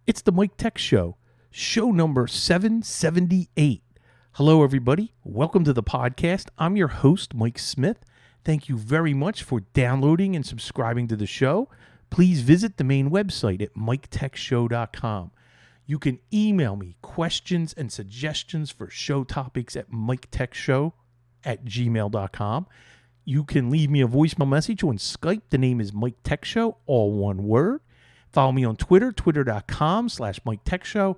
It's the Mike Tech Show, show number 778. Hello, everybody. Welcome to the podcast. I'm your host, Mike Smith. Thank you very much for downloading and subscribing to the show. Please visit the main website at miketechshow.com. You can email me questions and suggestions for show topics at miketechshow@gmail.com. You can leave me a voicemail message on Skype. The name is Mike Tech Show, all one word. Follow me on Twitter, twitter.com/Mike Tech Show,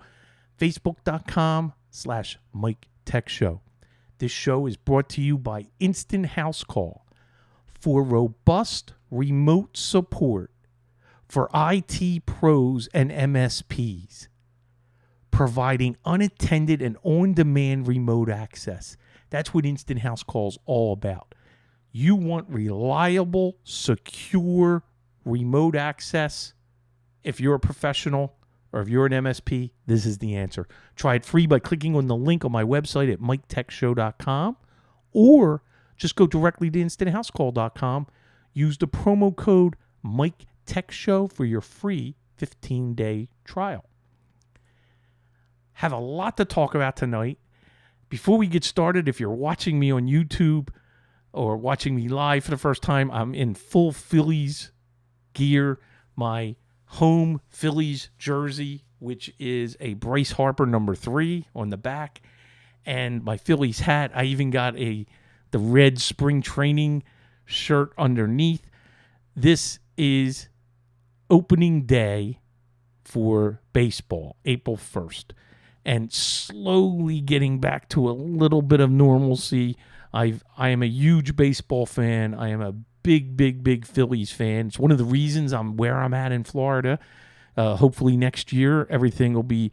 facebook.com/Mike Tech Show. This show is brought to you by Instant House Call for robust remote support for IT pros and MSPs, providing unattended and on-demand remote access. That's what Instant House Call is all about. You want reliable, secure remote access. If you're a professional or if you're an MSP, this is the answer. Try it free by clicking on the link on my website at miketechshow.com, or just go directly to instanthouseCall.com. Use the promo code MikeTechShow for your free 15-day trial. Have a lot to talk about tonight. Before we get started, if you're watching me on YouTube or watching me live for the first time, I'm in full Phillies gear. My home Phillies jersey, which is a Bryce Harper number 3 on the back, and my Phillies hat. I even got the red spring training shirt underneath. This is opening day for baseball, April 1st, and slowly getting back to a little bit of normalcy. I am a huge baseball fan. I am a big Phillies fan. It's one of the reasons I'm where I'm at in Florida. Hopefully next year everything will be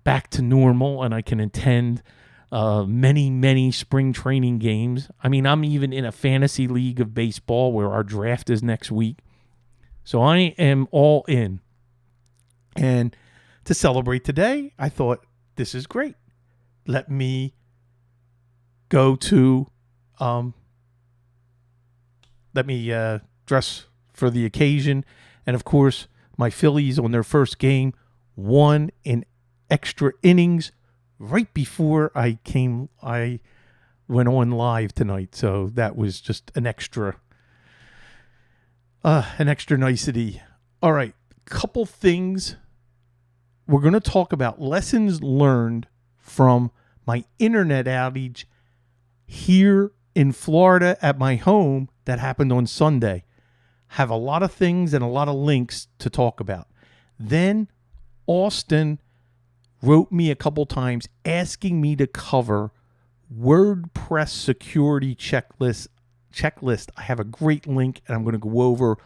back to normal and I can attend many spring training games. I mean, I'm even in a fantasy league of baseball where our draft is next week. So I am all in. And to celebrate today, I thought this is great. Let me go to Let me dress for the occasion. And, of course, my Phillies on their first game won in extra innings right before I went on live tonight. So that was just an extra nicety. All right, couple things. We're going to talk about lessons learned from my internet outage here in Florida at my home that happened on Sunday. Have a lot of things and a lot of links to talk about. Then Austin wrote me a couple times asking me to cover WordPress security checklist. I have a great link and I'm going to go over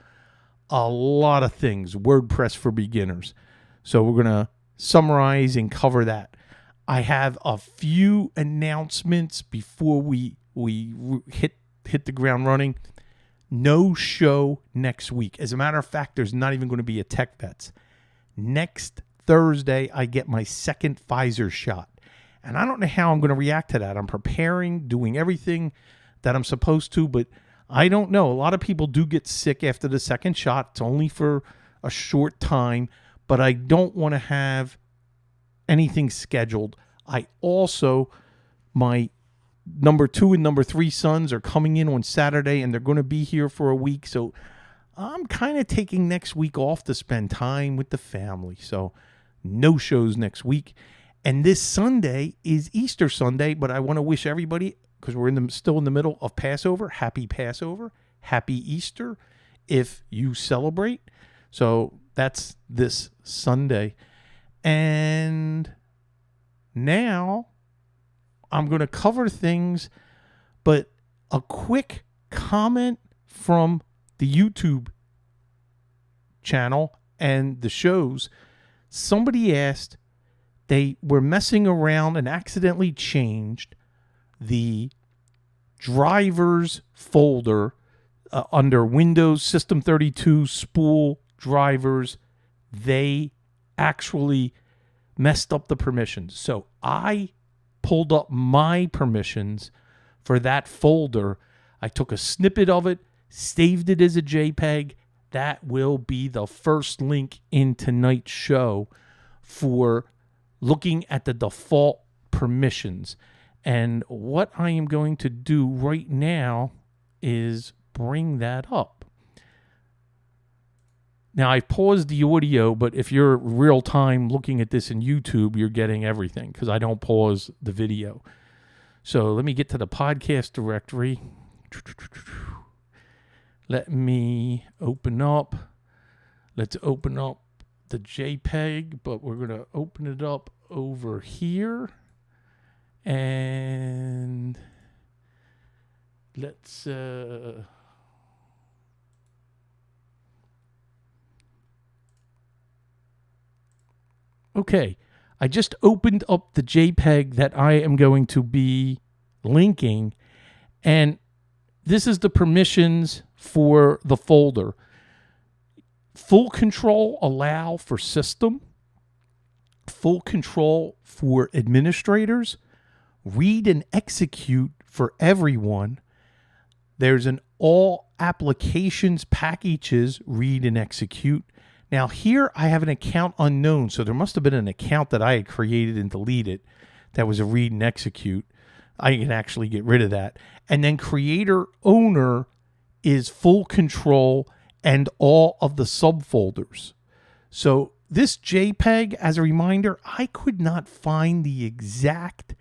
a lot of things, WordPress for beginners. So we're going to summarize and cover that. I have a few announcements before we hit the ground running. No show next week. As a matter of fact, there's not even going to be a Tech Vets. Next Thursday, I get my second Pfizer shot. And I don't know how I'm going to react to that. I'm preparing, doing everything that I'm supposed to, but I don't know. A lot of people do get sick after the second shot. It's only for a short time, but I don't want to have anything scheduled. I also, my number 2 and number 3 sons are coming in on Saturday, and they're going to be here for a week. So I'm kind of taking next week off to spend time with the family. So no shows next week. And this Sunday is Easter Sunday, but I want to wish everybody, because we're still in the middle of Passover, happy Passover, happy Easter if you celebrate. So that's this Sunday. And now I'm going to cover things, but a quick comment from the YouTube channel and the shows. Somebody asked, they were messing around and accidentally changed the drivers folder under Windows System 32 spool drivers. They actually messed up the permissions. So I pulled up my permissions for that folder. I took a snippet of it, saved it as a JPEG. That will be the first link in tonight's show for looking at the default permissions. And what I am going to do right now is bring that up. Now, I've paused the audio, but if you're real time looking at this in YouTube, you're getting everything because I don't pause the video. So let me get to the podcast directory. Let me open up. Let's open up the JPEG, but we're going to open it up over here. And let's okay, I just opened up the JPEG that I am going to be linking, and this is the permissions for the folder. Full control allow for system, full control for administrators, read and execute for everyone. There's an all applications packages read and execute. Now here I have an account unknown, so there must have been an account that I had created and deleted that was a read and execute. I can actually get rid of that. And then creator owner is full control and all of the subfolders. So this JPEG, as a reminder, I could not find the exact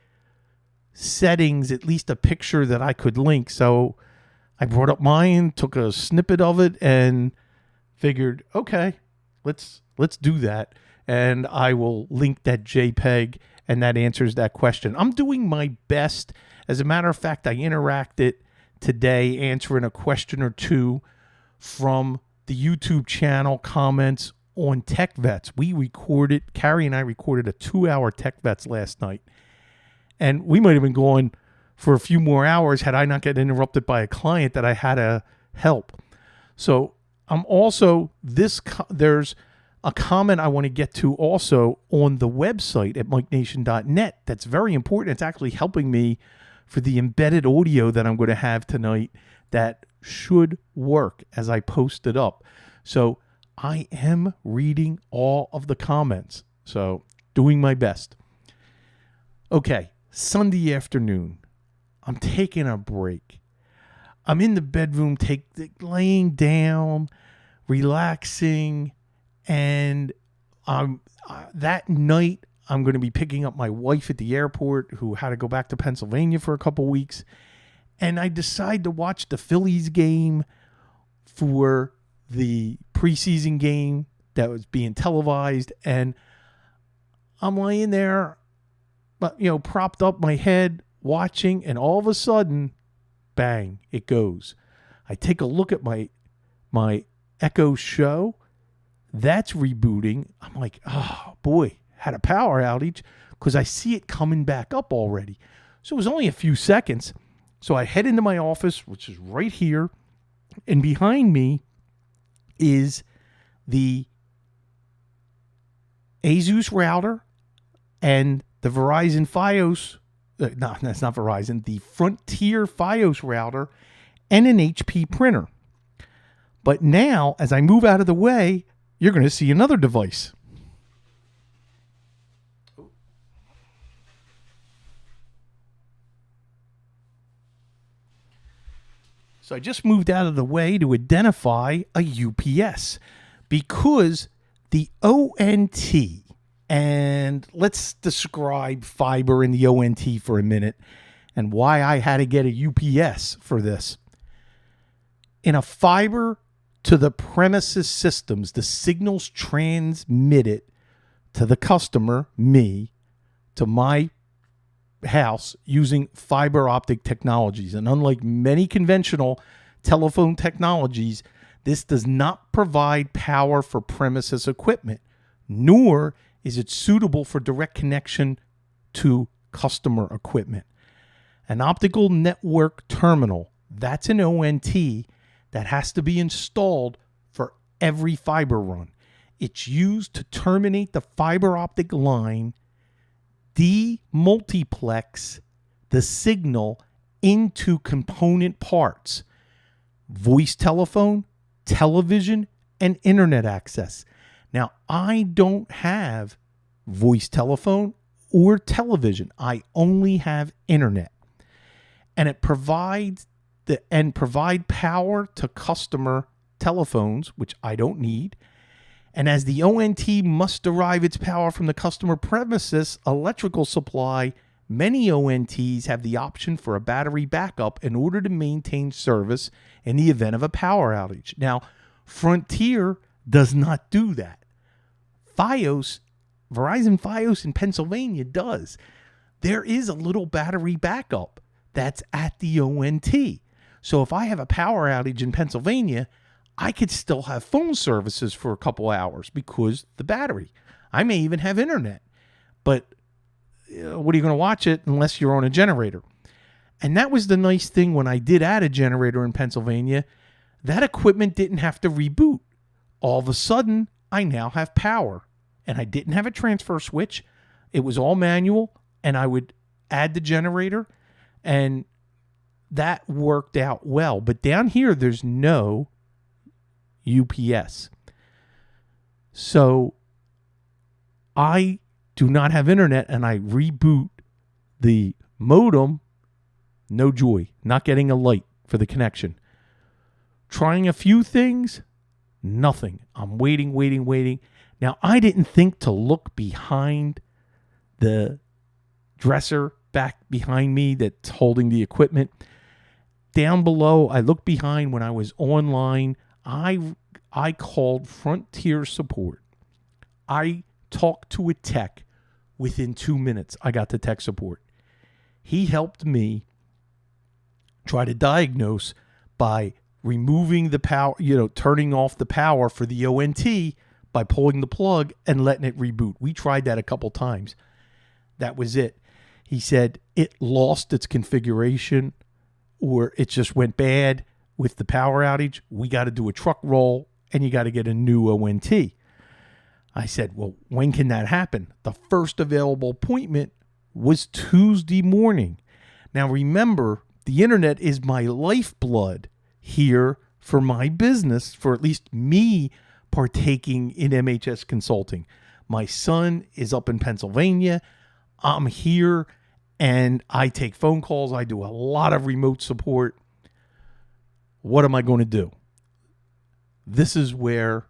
settings, at least a picture that I could link. So I brought up mine, took a snippet of it, and figured, okay, let's do that. And I will link that JPEG, and that answers that question. I'm doing my best. As a matter of fact, I interacted today answering a question or two from the YouTube channel comments on Tech Vets. Carrie and I recorded a 2-hour Tech Vets last night. And we might have been going for a few more hours had I not get interrupted by a client that I had to help. So I'm also, there's a comment I want to get to also on the website at MikeNation.net that's very important. It's actually helping me for the embedded audio that I'm going to have tonight that should work as I post it up. So I am reading all of the comments. So doing my best. Okay. Sunday afternoon, I'm taking a break. I'm in the bedroom, laying down, relaxing, and that night I'm going to be picking up my wife at the airport, who had to go back to Pennsylvania for a couple weeks, and I decide to watch the Phillies game for the preseason game that was being televised, and I'm laying there, but propped up my head watching, and all of a sudden, bang, it goes. I take a look at my Echo Show. That's rebooting. I'm like, oh boy, had a power outage, because I see it coming back up already. So it was only a few seconds. So I head into my office, which is right here, and behind me is the Asus router and the Verizon Fios, no, that's not Verizon, the Frontier Fios router, and an HP printer. But now, as I move out of the way, you're going to see another device. So I just moved out of the way to identify a UPS, because the ONT, and let's describe fiber in the ONT for a minute and why I had to get a UPS for this. In a fiber to the premises systems, the signals transmitted to the customer, me, to my house using fiber optic technologies. And unlike many conventional telephone technologies, this does not provide power for premises equipment, nor is it suitable for direct connection to customer equipment. An optical network terminal, that's an ONT, that has to be installed for every fiber run. It's used to terminate the fiber optic line, demultiplex the signal into component parts: voice telephone, television, and internet access. Now, I don't have voice telephone, or television. I only have internet. And it provide power to customer telephones, which I don't need. And as the ONT must derive its power from the customer premises electrical supply, many ONTs have the option for a battery backup in order to maintain service in the event of a power outage. Now, Frontier does not do that. Verizon Fios in Pennsylvania does. There is a little battery backup that's at the ONT. So if I have a power outage in Pennsylvania, I could still have phone services for a couple hours because the battery. I may even have internet, but what are you going to watch it unless you're on a generator? And that was the nice thing when I did add a generator in Pennsylvania. That equipment didn't have to reboot. All of a sudden, I now have power. And I didn't have a transfer switch. It was all manual, and I would add the generator, and that worked out well. But down here, there's no UPS. So I do not have internet, and I reboot the modem. No joy. Not getting a light for the connection. Trying a few things. Nothing. I'm waiting. Now, I didn't think to look behind the dresser back behind me that's holding the equipment. Down below, I looked behind when I was online. I called Frontier support. I talked to a tech. Within 2 minutes, I got the tech support. He helped me try to diagnose by removing the power, turning off the power for the ONT by pulling the plug and letting it reboot. We tried that a couple times. That was it. He said it lost its configuration or it just went bad with the power outage. We got to do a truck roll and you got to get a new ONT. I said, well, when can that happen? The first available appointment was Tuesday morning. Now, remember, the internet is my lifeblood here for my business, for at least me partaking in MHS consulting. My son is up in Pennsylvania. I'm here and I take phone calls. I do a lot of remote support. What am I going to do? This is where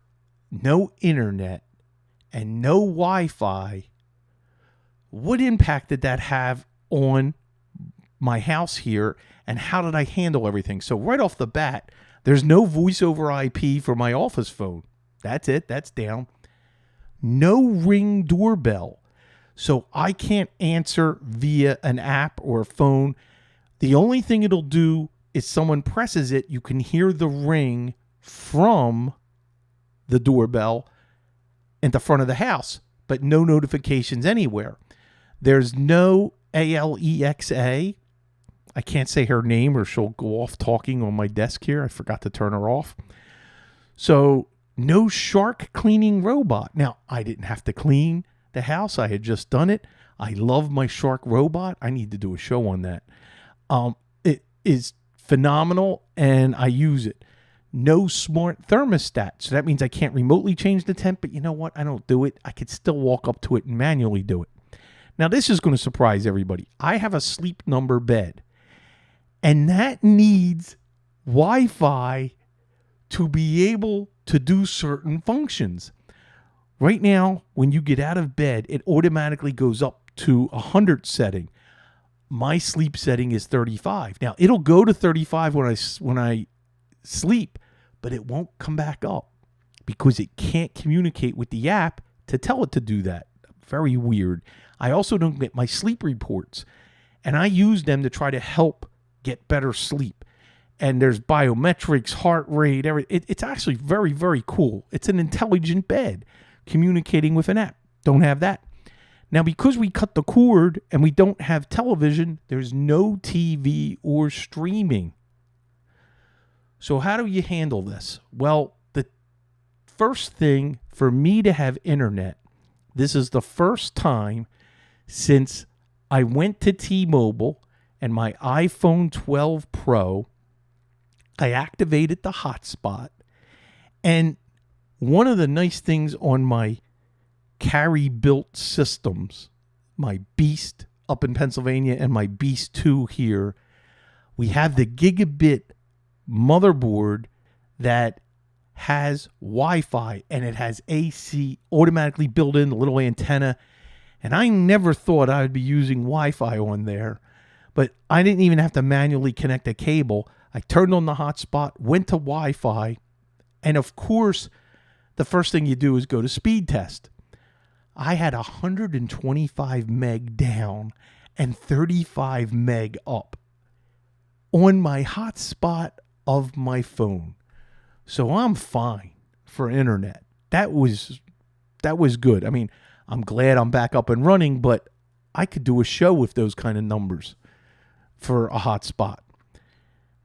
no internet and no Wi-Fi, what impact did that have on my house here, and how did I handle everything? So right off the bat, there's no voice over IP for my office phone. That's it. That's down. No Ring doorbell. So I can't answer via an app or a phone. The only thing it'll do is someone presses it, you can hear the ring from the doorbell in the front of the house, but no notifications anywhere. There's no Alexa. I can't say her name or she'll go off talking on my desk here. I forgot to turn her off. So no shark cleaning robot. Now, I didn't have to clean the house. I had just done it. I love my shark robot. I need to do a show on that. It is phenomenal and I use it. No smart thermostat. So that means I can't remotely change the temp, but you know what? I don't do it. I could still walk up to it and manually do it. Now, this is going to surprise everybody. I have a Sleep Number bed, and that needs Wi-Fi to be able to do certain functions. Right now, when you get out of bed, it automatically goes up to 100 setting. My sleep setting is 35. Now, it'll go to 35 when I sleep, but it won't come back up because it can't communicate with the app to tell it to do that. Very weird. I also don't get my sleep reports, and I use them to try to help get better sleep. And there's biometrics, heart rate, everything. It's actually very, very cool. It's an intelligent bed communicating with an app. Don't have that. Now, because we cut the cord and we don't have television, there's no TV or streaming. So how do you handle this? Well, the first thing for me to have internet, this is the first time since I went to T-Mobile and my iPhone 12 Pro, I activated the hotspot. And one of the nice things on my carry built systems, my Beast up in Pennsylvania and my Beast 2 here, we have the gigabit motherboard that has Wi-Fi and it has AC automatically built in, the little antenna. And I never thought I would be using Wi-Fi on there, but I didn't even have to manually connect a cable. I turned on the hotspot, went to Wi-Fi, and of course, the first thing you do is go to speed test. I had 125 meg down and 35 meg up on my hotspot of my phone. So I'm fine for internet. That was good. I mean, I'm glad I'm back up and running, but I could do a show with those kind of numbers for a hotspot.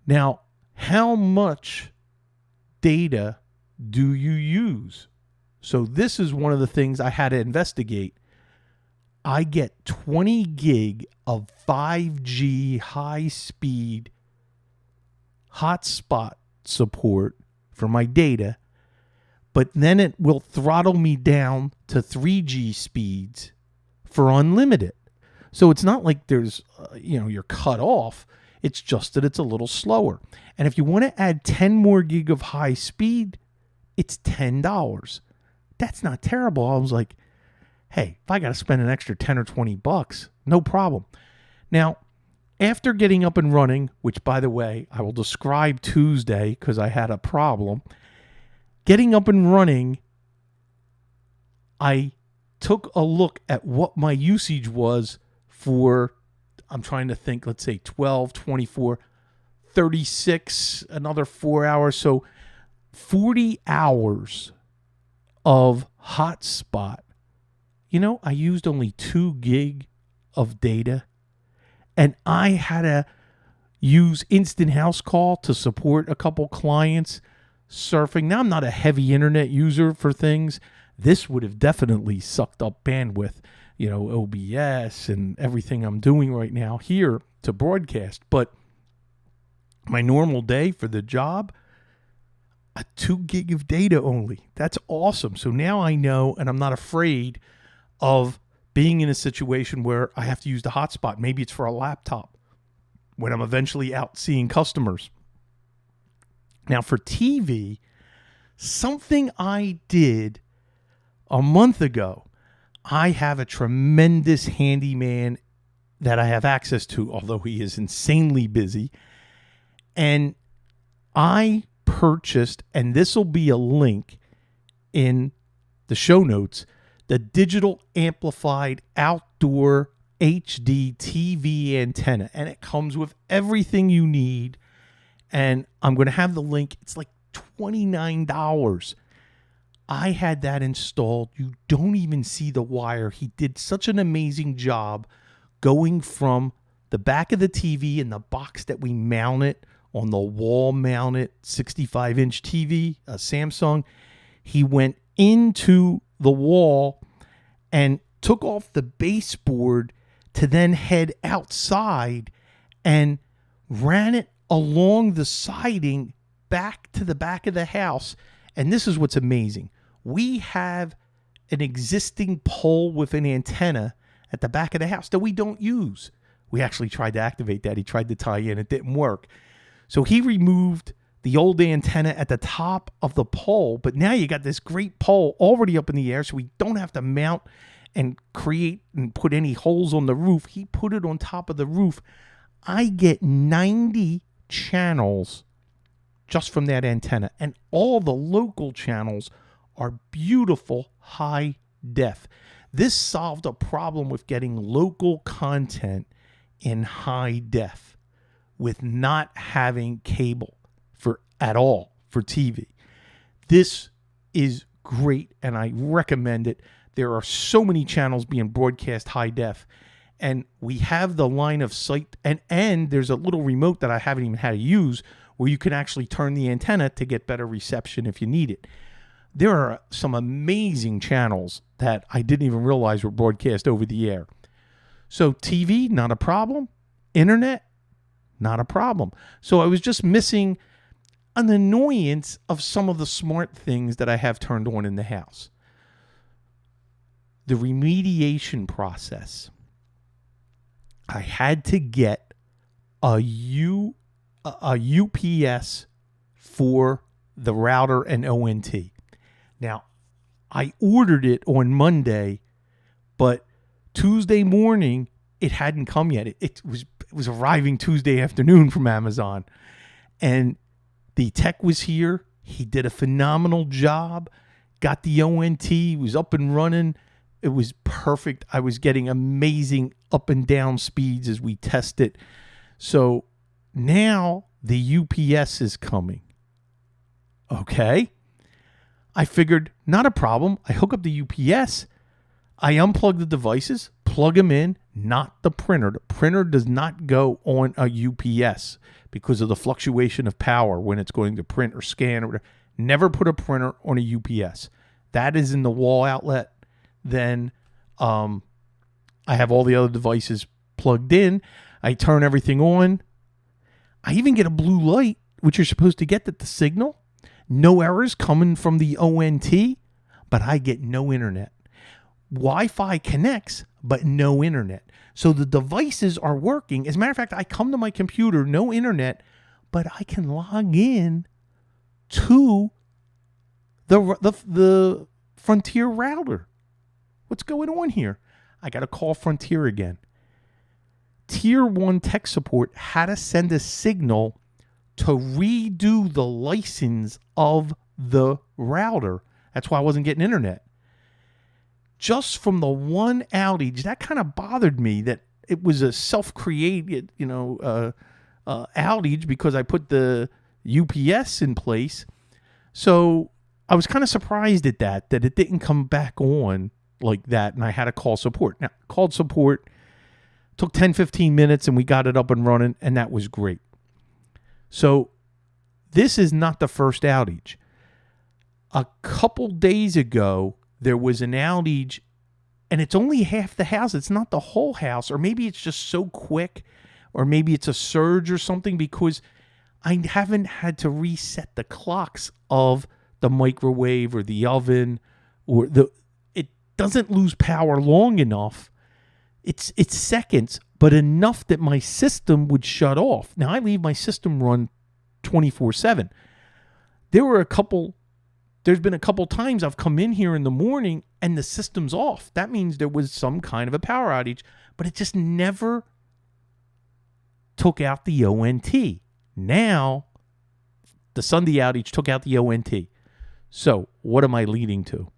Now, how much data do you use? So this is one of the things I had to investigate. I get 20 gig of 5G high-speed hotspot support for my data, but then it will throttle me down to 3G speeds for unlimited. So it's not like there's, you're cut off. It's just that it's a little slower. And if you want to add 10 more gig of high speed, it's $10. That's not terrible. I was like, hey, if I got to spend an extra 10 or 20 bucks, no problem. Now, after getting up and running, which, by the way, I will describe Tuesday because I had a problem, getting up and running, I took a look at what my usage was for, I'm trying to think, let's say 12, 24, 36, another 4 hours. So 40 hours of hotspot. I used only 2 gig of data, and I had to use Instant House Call to support a couple clients surfing. Now, I'm not a heavy internet user for things. This would have definitely sucked up bandwidth, OBS and everything I'm doing right now here to broadcast. But my normal day for the job, a 2 gig of data only. That's awesome. So now I know, and I'm not afraid of being in a situation where I have to use the hotspot. Maybe it's for a laptop when I'm eventually out seeing customers. Now for TV, something I did a month ago, I have a tremendous handyman that I have access to, although he is insanely busy. And I purchased, and this will be a link in the show notes, the digital amplified outdoor HD TV antenna. And it comes with everything you need. And I'm going to have the link. It's like $29. I had that installed. You don't even see the wire. He did such an amazing job going from the back of the TV in the box that we mount it on the wall mounted 65-inch TV, a Samsung. He went into the wall and took off the baseboard to then head outside and ran it along the siding back to the back of the house. And this is what's amazing. We have an existing pole with an antenna at the back of the house that we don't use. We actually tried to activate that. He tried to tie in. It didn't work. So he removed the old antenna at the top of the pole, but now you got this great pole already up in the air, so we don't have to mount and create and put any holes on the roof. He put it on top of the roof. I get 90 channels just from that antenna, and all the local channels are beautiful high def. This solved a problem with getting local content in high def with not having cable at all for TV. This is great, and I recommend it. There are so many channels being broadcast high def, and we have the line of sight, and there's a little remote that I haven't even had to use where you can actually turn the antenna to get better reception if you need it. There are some amazing channels that I didn't even realize were broadcast over the air. So TV, not a problem. Internet, not a problem. So I was just missing an annoyance of some of the smart things that I have turned on in the house. the remediation process, I had to get a UPS for the router and ONT. Now, I ordered it on Monday, but Tuesday morning it hadn't come yet. It was arriving Tuesday afternoon from Amazon, and the tech was here. He did a phenomenal job. Got the ONT, was up and running. It was perfect. I was getting amazing up and down speeds as we test it. So now the UPS is coming. Okay. I figured, not a problem. I hook up the UPS. I unplug the devices, plug them in, not the printer. The printer does not go on a UPS because of the fluctuation of power when it's going to print or scan or whatever. Never put a printer on a UPS. That is in the wall outlet. Then I have all the other devices plugged in. I turn everything on. I even get a blue light, which you're supposed to get, that the signal. No errors coming from the ONT, but I get no internet. Wi-Fi connects, but no internet. So the devices are working. As a matter of fact, I come to my computer, no internet, but I can log in to the Frontier router. What's going on here? I got to call Frontier again. Tier 1 tech support had to send a signal to redo the license of the router. That's why I wasn't getting internet. Just from the one outage, that kind of bothered me that it was a self-created, outage because I put the UPS in place. So I was kind of surprised at that it didn't come back on like that, and I had to call support. Now, called support, took 10, 15 minutes, and we got it up and running, and that was great. So this is not the first outage. A couple days ago, there was an outage, and it's only half the house. It's not the whole house, or maybe it's just so quick, or maybe it's a surge or something, because I haven't had to reset the clocks of the microwave or the oven, or it doesn't lose power long enough. It's seconds, but enough that my system would shut off. Now, I leave my system run 24/7. There's been a couple times I've come in here in the morning and the system's off. That means there was some kind of a power outage, but it just never took out the ONT. Now, the Sunday outage took out the ONT. So, what am I leading to?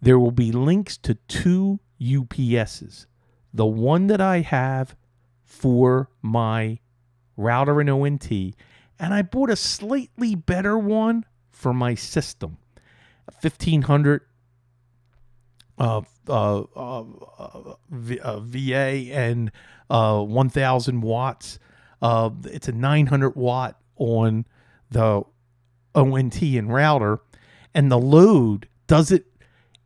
There will be links to 2 UPSs. The one that I have for my router and ONT, and I bought a slightly better one for my system, 1500 VA and 1000 watts. It's a 900 watt on the ONT and router, and the load does it.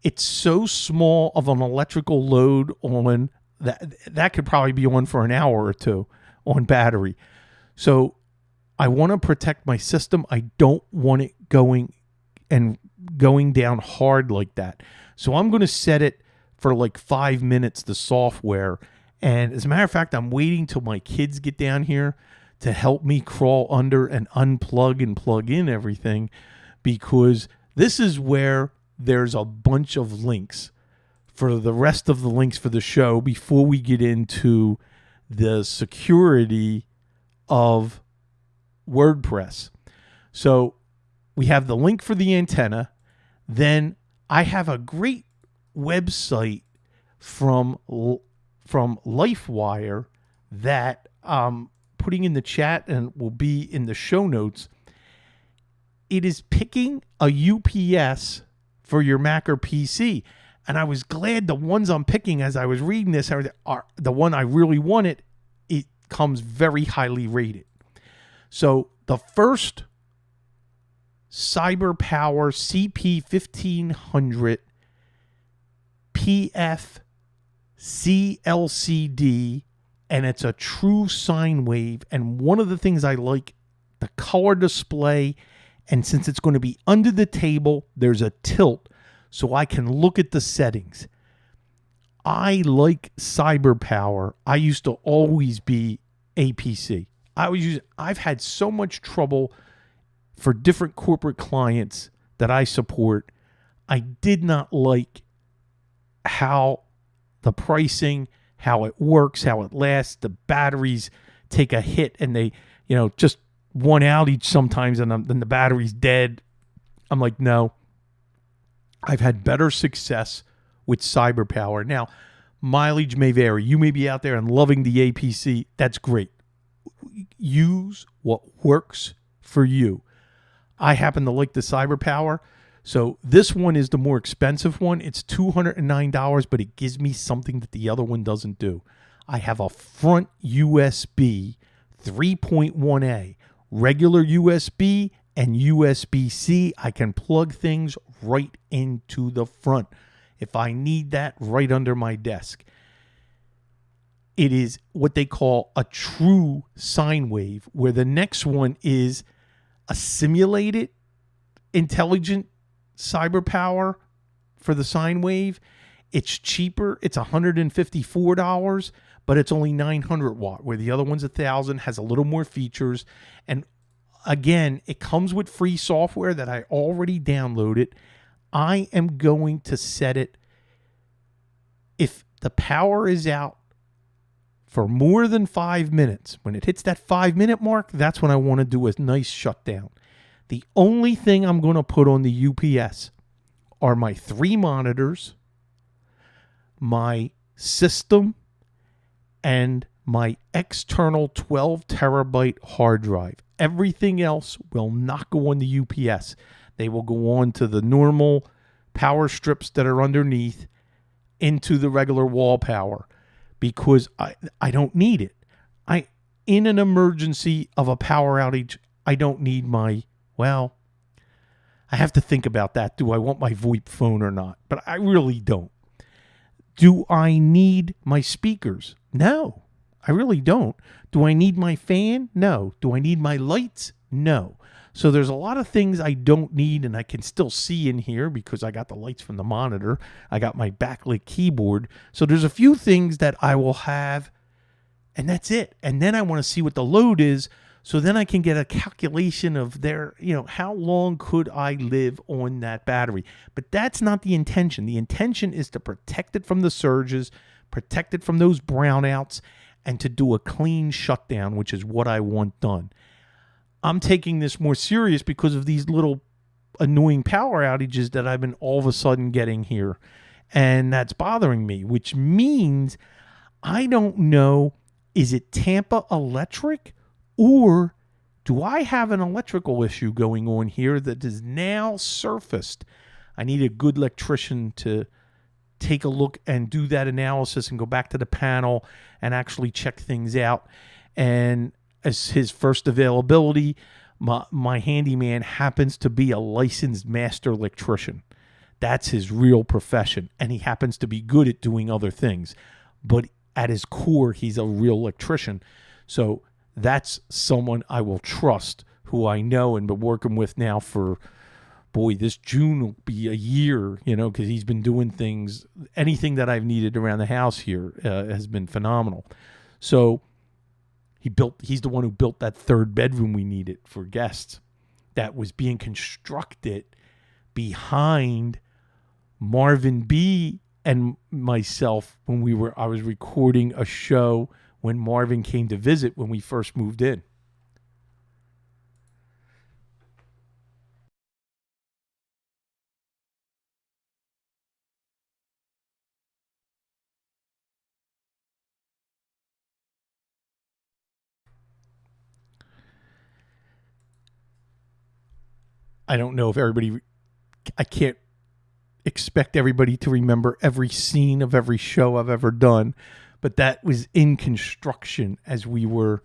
It's so small of an electrical load on that could probably be on for an hour or two on battery. So I want to protect my system. I don't want it going down hard like that. So I'm going to set it for like 5 minutes, the software. And as a matter of fact, I'm waiting till my kids get down here to help me crawl under and unplug and plug in everything, because this is where there's a bunch of links for the rest of the links for the show before we get into the security of WordPress. So we have the link for the antenna. Then I have a great website from LifeWire that I'm putting in the chat and will be in the show notes. It is picking a UPS for your Mac or PC. And I was glad the ones I'm picking as I was reading this are the one I really wanted. It comes very highly rated. So the first CyberPower CP1500 PF CLCD, and it's a true sine wave. And one of the things I like, the color display, and since it's going to be under the table, there's a tilt so I can look at the settings. I like cyber power. I used to always be APC. I've had so much trouble for different corporate clients that I support. I did not like how the pricing, how it works, how it lasts. The batteries take a hit and they, just one outage sometimes and then the battery's dead. I'm like, no. I've had better success with cyber power. Now, mileage may vary. You may be out there and loving the APC. That's great. Use what works for you. I happen to like the cyber power. So this one is the more expensive one. It's $209, but it gives me something that the other one doesn't do. I have a front USB 3.1A, regular USB and USB-C. I can plug things right into the front if I need that right under my desk. It is what they call a true sine wave, where the next one is a simulated intelligent cyber power for the sine wave. It's cheaper. It's $154, but it's only 900 watt, where the other one's 1,000, has a little more features. And again, it comes with free software that I already downloaded. I am going to set it, if the power is out for more than 5 minutes, when it hits that 5-minute mark, that's when I want to do a nice shutdown. The only thing I'm going to put on the UPS are my 3 monitors, my system, and my external 12 terabyte hard drive. Everything else will not go on the UPS. They will go on to the normal power strips that are underneath into the regular wall power, because I don't need it. In an emergency of a power outage, I don't need I have to think about that. Do I want my VoIP phone or not? But I really don't. Do I need my speakers? No, I really don't. Do I need my fan? No. Do I need my lights? No. So there's a lot of things I don't need, and I can still see in here because I got the lights from the monitor. I got my backlit keyboard. So there's a few things that I will have, and that's it. And then I want to see what the load is, so then I can get a calculation of how long could I live on that battery. But that's not the intention. The intention is to protect it from the surges, protect it from those brownouts, and to do a clean shutdown, which is what I want done. I'm taking this more serious because of these little annoying power outages that I've been all of a sudden getting here. And that's bothering me, which means I don't know, is it Tampa Electric, or do I have an electrical issue going on here that is now surfaced? I need a good electrician to take a look and do that analysis and go back to the panel and actually check things out. And as his first availability, my handyman happens to be a licensed master electrician. That's his real profession, and he happens to be good at doing other things. But at his core, he's a real electrician. So that's someone I will trust, who I know and been working with now for, this June will be a year, because he's been doing things. Anything that I've needed around the house here has been phenomenal. So he's the one who built that 3rd bedroom we needed for guests that was being constructed behind Marvin B and myself when I was recording a show when Marvin came to visit when we first moved in. I don't know if I can't expect everybody to remember every scene of every show I've ever done, but that was in construction as we were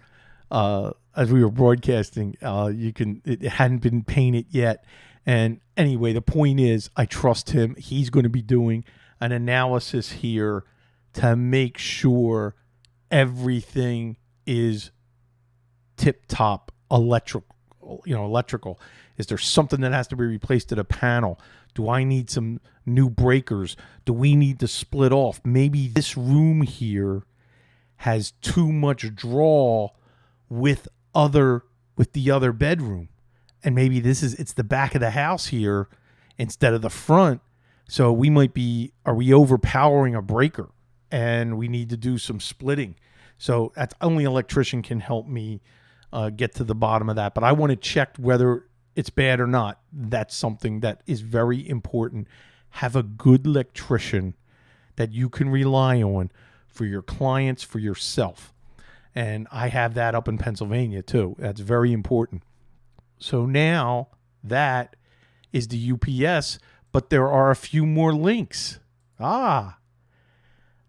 broadcasting. It hadn't been painted yet. And anyway, the point is, I trust him. He's going to be doing an analysis here to make sure everything is tip-top electrical. Is there something that has to be replaced at a panel? Do I need some new breakers? Do we need to split off? Maybe this room here has too much draw with the other bedroom. And maybe it's the back of the house here instead of the front. So are we overpowering a breaker? And we need to do some splitting. So that's only an electrician can help me get to the bottom of that. But I want to check whether it's bad or not. That's something that is very important. Have a good electrician that you can rely on for your clients, for yourself. And I have that up in Pennsylvania too. That's very important. So now that is the UPS, but there are a few more links. The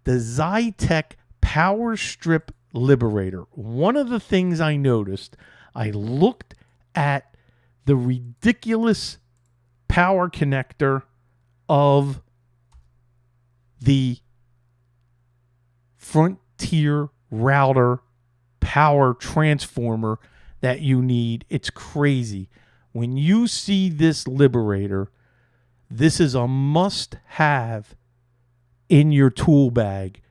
Zytec Power Strip Liberator. One of the things I noticed, I looked at the ridiculous power connector of the Frontier router power transformer that you need. It's crazy. When you see this Liberator, this is a must-have in your tool bag.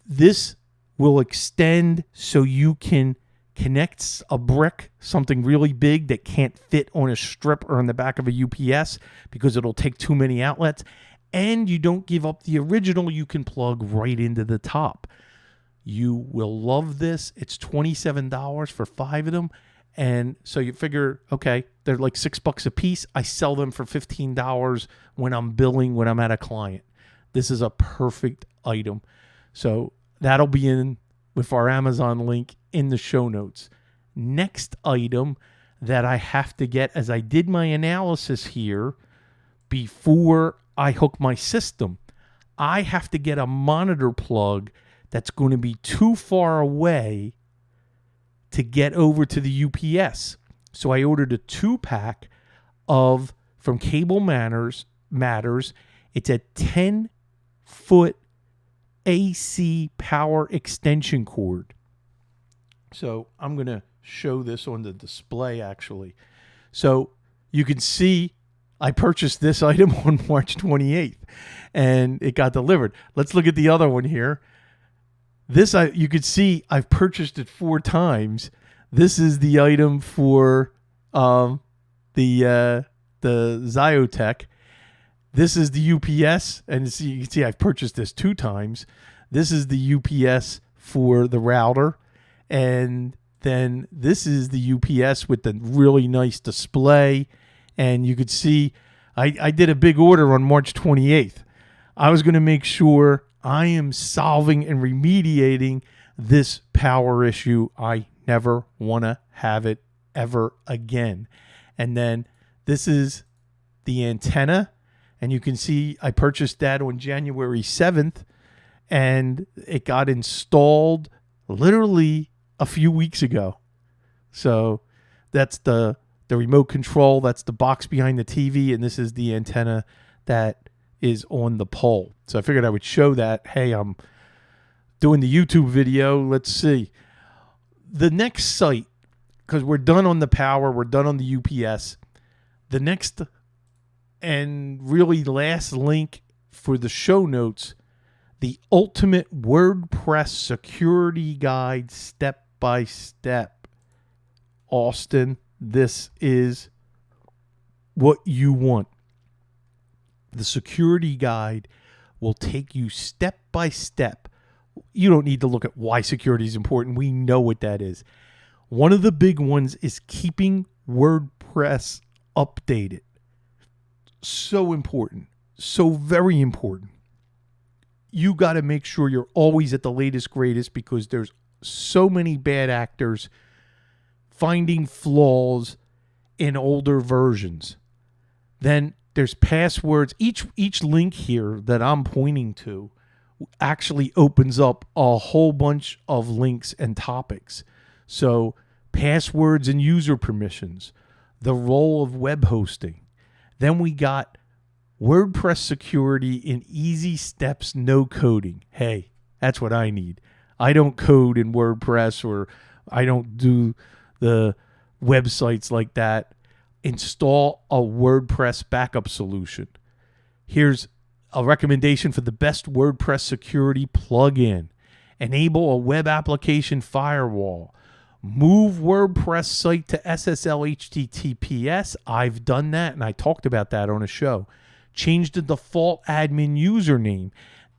This will extend so you can connect a brick, something really big that can't fit on a strip or on the back of a UPS because it'll take too many outlets. And you don't give up the original. You can plug right into the top. You will love this. It's $27 for 5 of them. And so you figure, okay, they're like $6 a piece. I sell them for $15 when I'm billing, when I'm at a client. This is a perfect item. So that'll be in with our Amazon link in the show notes. Next item that I have to get, as I did my analysis here before I hook my system, I have to get a monitor plug that's going to be too far away to get over to the UPS. So I ordered a 2-pack from Cable Matters. It's a 10-foot AC power extension cord. So I'm going to show this on the display actually. So you can see I purchased this item on March 28th and it got delivered. Let's look at the other one here. You could see I've purchased it 4 times. This is the item for the Zytec. This is the UPS, and you can see I've purchased this 2 times. This is the UPS for the router, and then this is the UPS with the really nice display. And you could see I did a big order on March 28th. I was going to make sure I am solving and remediating this power issue. I never want to have it ever again. And then this is the antenna. And you can see I purchased that on January 7th. And it got installed literally a few weeks ago. So that's the remote control. That's the box behind the TV. And this is the antenna that is on the pole. So I figured I would show that. Hey, I'm doing the YouTube video. Let's see. The next site, because we're done on the power, we're done on the UPS. The next and really last link for the show notes, the ultimate WordPress security guide step by step. Austin, this is what you want. The security guide will take you step by step. You don't need to look at why security is important. We know what that is. One of the big ones is keeping WordPress updated. So important. So very important. You got to make sure you're always at the latest, greatest, because there's so many bad actors finding flaws in older versions. Then there's passwords. Each link here that I'm pointing to actually opens up a whole bunch of links and topics. So passwords and user permissions, the role of web hosting. Then we got WordPress security in easy steps, no coding. Hey, that's what I need. I don't code in WordPress, or I don't do the websites like that. install a WordPress backup solution. Here's a recommendation for the best WordPress security plugin. Enable a web application firewall. Move WordPress site to SSL HTTPS. I've done that, and I talked about that on a show. Change the default admin username.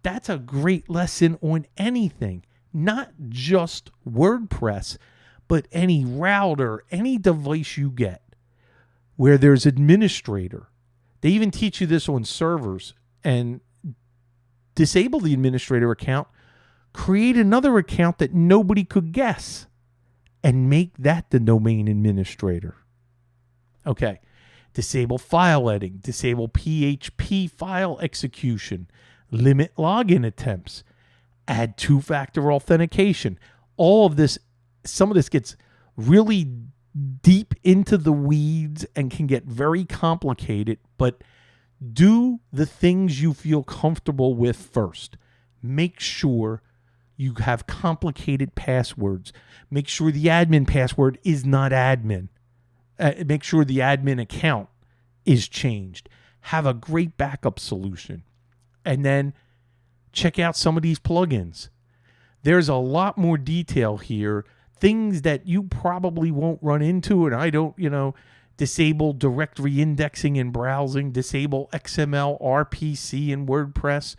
That's a great lesson on anything, not just WordPress, but any router, any device you get where there's administrator. They even teach you this on servers. And disable the administrator account, create another account that nobody could guess, and make that the domain administrator. Okay. Disable file editing, disable PHP file execution, limit login attempts, add two-factor authentication. All of this, some of this gets really deep into the weeds and can get very complicated, but do the things you feel comfortable with first. Make sure you have complicated passwords. Make sure the admin password is not admin. Make sure the admin account is changed. Have a great backup solution. And then check out some of these plugins. There's a lot more detail here. Things that you probably won't run into, and I don't, disable directory indexing and browsing, disable XML, RPC in WordPress,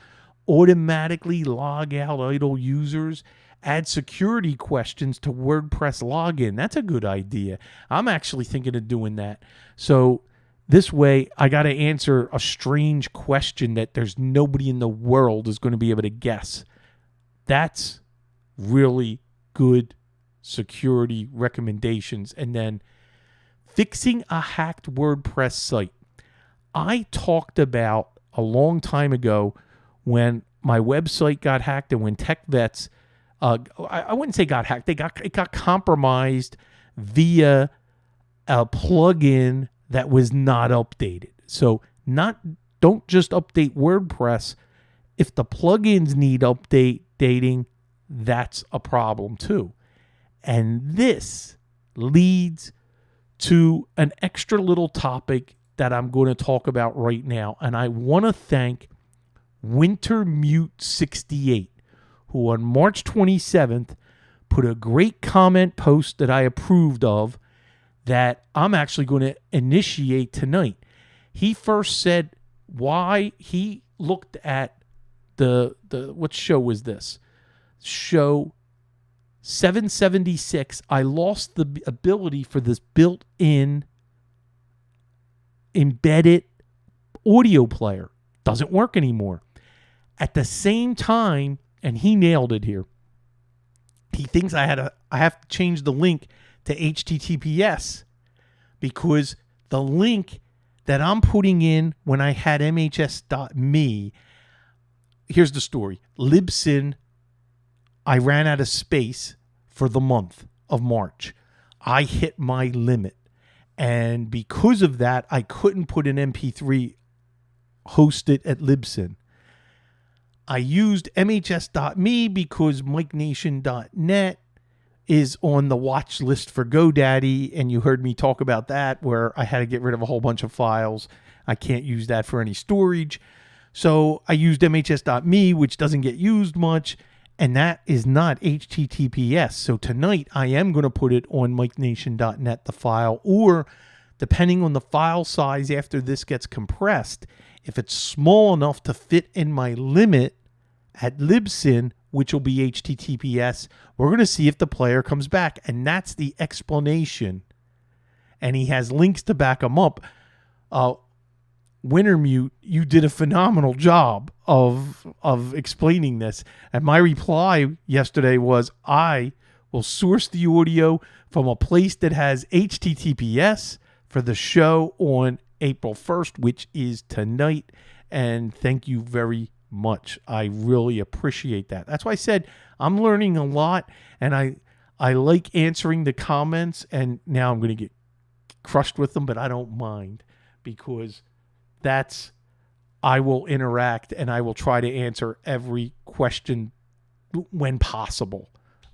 automatically log out idle users, add security questions to WordPress login. That's a good idea. I'm actually thinking of doing that. So this way, I got to answer a strange question that there's nobody in the world is going to be able to guess. That's really good security recommendations. And then fixing a hacked WordPress site. I talked about a long time ago when my website got hacked and when Tech Vets, I wouldn't say got hacked, it got compromised via a plugin that was not updated. So don't just update WordPress. If the plugins need updating, that's a problem too. And this leads to an extra little topic that I'm going to talk about right now. And I want to thank WinterMute68, who on March 27th put a great comment post that I approved of that I'm actually going to initiate tonight. He first said why he looked at the what show was this? Show 776. I lost the ability for this built-in embedded audio player. Doesn't work anymore. At the same time, and he nailed it here, he thinks I have to change the link to HTTPS because the link that I'm putting in when I had MHS.me, here's the story. Libsyn, I ran out of space for the month of March. I hit my limit. And because of that, I couldn't put an MP3 hosted at Libsyn. I used MHS.me because MikeNation.net is on the watch list for GoDaddy, and you heard me talk about that, where I had to get rid of a whole bunch of files. I can't use that for any storage. So I used MHS.me, which doesn't get used much, and that is not HTTPS. So tonight I am going to put it on MikeNation.net, the file, or depending on the file size after this gets compressed, if it's small enough to fit in my limit at Libsyn, which will be HTTPS, we're going to see if the player comes back. And that's the explanation. And he has links to back them up. Wintermute, you did a phenomenal job of explaining this. And my reply yesterday was, I will source the audio from a place that has HTTPS for the show on April 1st, which is tonight. And thank you very much. I really appreciate that. That's why I said I'm learning a lot, and I like answering the comments, and now I'm going to get crushed with them, but I don't mind because I will interact and I will try to answer every question when possible.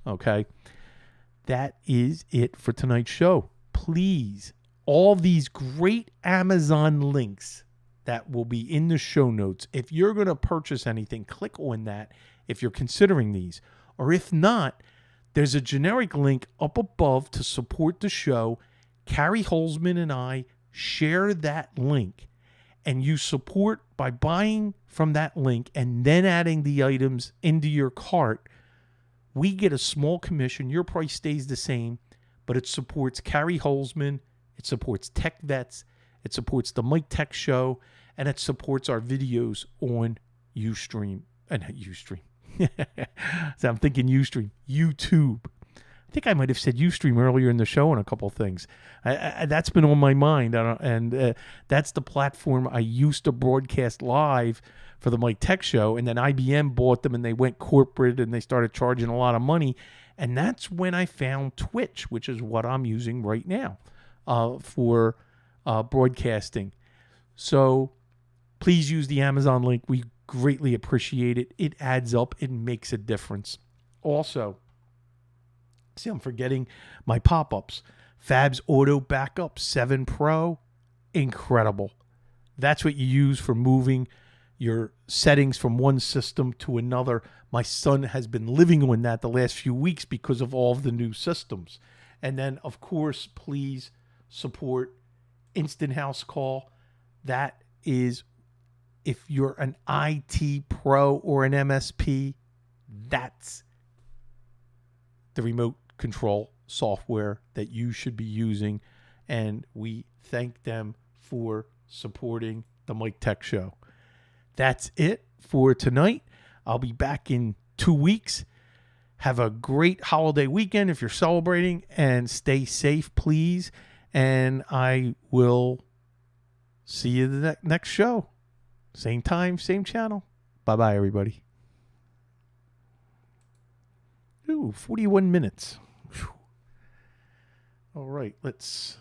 Okay. That is it for tonight's show. Please all these great Amazon links that will be in the show notes. If you're going to purchase anything, click on that if you're considering these. Or if not, there's a generic link up above to support the show. Carrie Holzman and I share that link, and you support by buying from that link and then adding the items into your cart. We get a small commission. Your price stays the same, but it supports Carrie Holzman, it supports Tech Vets, it supports the Mike Tech Show, and it supports our videos on Ustream. Not Ustream. So I'm thinking Ustream. YouTube. I think I might have said Ustream earlier in the show on a couple of things. That's been on my mind. And that's the platform I used to broadcast live for the Mike Tech Show. And then IBM bought them and they went corporate and they started charging a lot of money. And that's when I found Twitch, which is what I'm using right now for broadcasting. So please use the Amazon link. We greatly appreciate it. It adds up. It makes a difference. Also, see, I'm forgetting my pop-ups. Fab's Auto Backup 7 Pro, incredible. That's what you use for moving your settings from one system to another. My son has been living on that the last few weeks because of all of the new systems. And then, of course, please support Instant House Call. That is, if you're an IT pro or an MSP, that's the remote control software that you should be using. And we thank them for supporting the Mike Tech Show. That's it for tonight. I'll be back in 2 weeks. Have a great holiday weekend if you're celebrating, and stay safe, please. And I will see you the next show. Same time, same channel. Bye-bye, everybody. Ooh, 41 minutes. Whew. All right, let's